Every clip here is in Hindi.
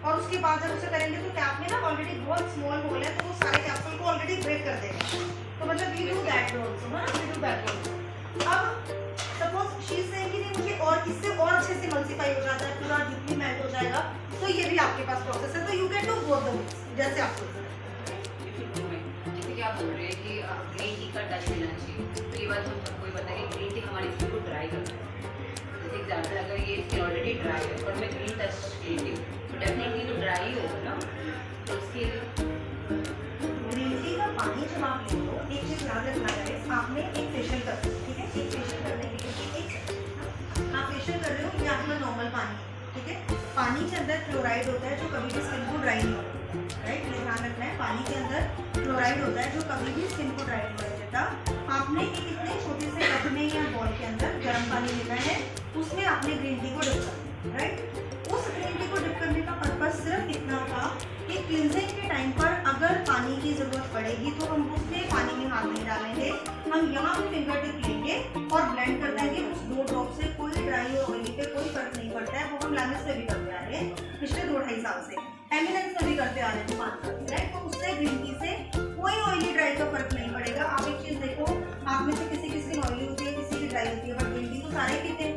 और उसके बाद जब उसे करेंगे तो कैप में ना ऑलरेडी बहुत स्मॉल होल है, तो वो सारे कैप्सूल को ऑलरेडी ब्रेक कर देगा। तो मतलब वी डू दैट आल्सो, है ना, वी डू दैट आल्सो। अब सपोज शी इज सेइंग कि नहीं मुझे और इससे और अच्छे से मल्टीप्लाई हो जाता है, पूरा डीपली मेल्ट हो जाएगा, तो ये भी आपके पास प्रोसेस है। तो you can do both the ways, जैसे आप सोच रहे हैं। जैसे कि आप बोल रहे हैं कि ग्रीन टी का टच मिलना चाहिए, तो ये बात हम सबको ही पता है कि ग्रीन टी हमारी स्किन को ड्राई करता है। जैसे एग्जाम्पल, अगर ये स्किन ऑलरेडी ड्राई है और मैं ग्रीन टच ग्रीन टी तो डेफिनेटली तो ड्राई ही होगा ना। तो उसके ग्रीन टी का पानी जब आप ले लो, एक चीज याद रखना है, आपने एक फेशियल कर लो, ठीक है, एक फेशियल करने के लिए एक आप फेशियल कर रहे हो, ये अपना नॉर्मल पानी है, ठीक है। पानी के अंदर क्लोराइड होता है जो कभी भी स्किन को ड्राई नहीं होता, राइट, ये ध्यान रखना है। पानी के अंदर क्लोराइड होता है जो कभी भी स्किन को ड्राई नहीं कर देता। आपने एक इतने छोटे से कप में या बॉल के अंदर गर्म पानी लेना है, उसमें आपने ग्रीन टी को डिप करना है, राइट। उस ग्रीन टी को डिप करने का पर्पस सिर्फ इतना था कि क्लिनजिंग के टाइम पर अगर पानी की जरूरत पड़ेगी तो हम उसमें पानी में हाथ नहीं डालेंगे, हम यहाँ पे फिंगर टिप लेंगे और ब्लेंड कर देंगे। उस 2 ड्रॉप से कोई ड्राई और ऑयली पे कोई फर्क नहीं पड़ता है। वो हम लैमिस में भी करते आ रहे हैं पिछले 2-2.5 साल से, एमिनेंस में भी करते आ रहे हैं 5 साल से, राइट। तो उससे ग्रीन टी से कोई ऑयली ड्राई का फर्क नहीं पड़ेगा। आप एक चीज देखो, आप में से किसी की स्किन ऑयली होती है, किसी की ड्राई होती है, बट ग्रीन टी तो सारे पीते हैं।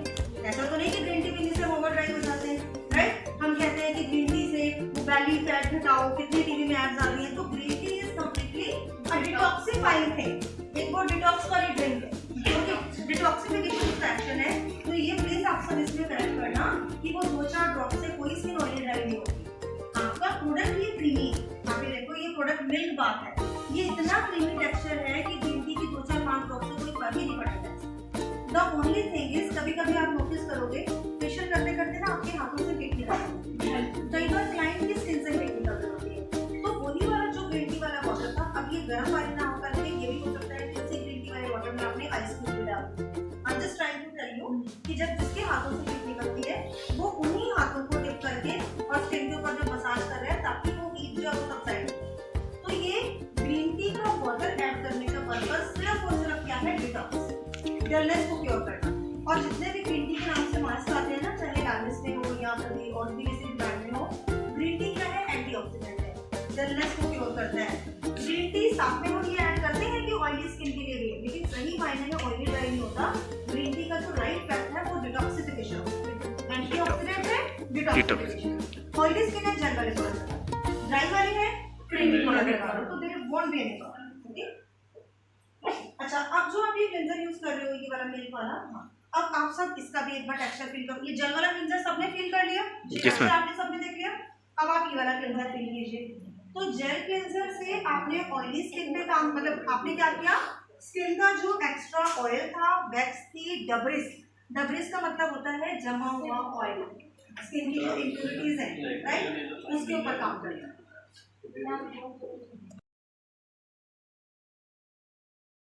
ऐसा तो नहीं कि ग्रीन टी पीने से हम ओवर ड्राई हो जाते हैं, राइट। हम कहते हैं कि ग्रीन टी से बैली फैट घटाओ, कितनी टीवी में एड्स आ रही हैं, तो green tea is completely a detoxifying thing. एक वो डिटॉक्स वाली ड्रिंक है, क्योंकि डिटॉक्सिफिकेशन फ्रैक्शन है। तो ये प्लीज आप सब इसमें करेक्ट करना कि वो 2-4 ड्रॉप से कोई स्किन ऑयली ड्राई नहीं होती। आपका प्रोडक्ट ये क्रीमी, आप ये देखो, ये प्रोडक्ट मिल्क बाथ है, ये इतना क्रीमी टेक्सचर है कि ग्रीन टी की 2-4-5 ड्रॉप से कोई फर्क ही नहीं पड़ेगा। द ओनली थिंग इज, कभी कभी आप नोटिस करोगे फेशियल करते करते ना आपके हाथों से पिक नहीं आता, कई बार क्लाइंट की स्किन से पिक निकल रही होती है। तो वही वाला जो ग्रीन टी वाला वाटर था, अब ये गर्म पानी ना होकर के ये भी हो सकता है कि उसी ग्रीन टी वाले वाटर में आपने आइस क्यूब भी डाल दिया। I am just trying to tell you कि जब जिसके हाथों से पिक निकलती है वो उन्हीं हाथों को डिप करके और स्किन के ऊपर जो मसाज कर रहा है ताकि वो हीट जो है वो सबसाइड हो। तो ये ग्रीन टी का वाटर ऐड करने का पर्पस सिर्फ और सिर्फ क्या है, डिटॉक्स, डलनेस को क्योर करना। और जितने भी ग्रीन टी के नाम से मास्क आते हैं ना, चाहे लैमिस में हो या कभी और भी किसी ब्रांड में हो, ग्रीन टी क्या है, एंटीऑक्सीडेंट है, डलनेस को क्योर करता है। ग्रीन टी साथ में हम ये ऐड करते हैं कि ऑयली स्किन के लिए भी, लेकिन सही मायने में ऑयली ड्राई नहीं होता। ग्रीन टी का जो राइट फैक्ट है वो डिटॉक्सिफिकेशन, एंटीऑक्सीडेंट है, डिटॉक्सिफिकेशन। ऑयली स्किन है जनरल प्रोडक्ट, ड्राई वाली है क्रीमी प्रोडक्ट, तो there won't be any problem, okay. अच्छा, अब जो आप ये क्लींजर यूज कर रहे हो, ये वाला मिल्क वाला, अब आप सब इसका भी एक बार टेक्सचर फील करो। ये जेल वाला क्लींजर सबने फील कर लिया, आपने सबने देख लिया। अब आप ये वाला क्लींजर फील कीजिए। तो जेल क्लींजर से आपने ऑयली स्किन पे काम, मतलब आपने क्या किया, स्किन का जो एक्स्ट्रा ऑयल था, वैक्स थी, डब्रिस का मतलब होता है जमा हुआ ऑयल, स्किन की जो इम्प्योरिटीज है, राइट, उसके ऊपर काम करेगा।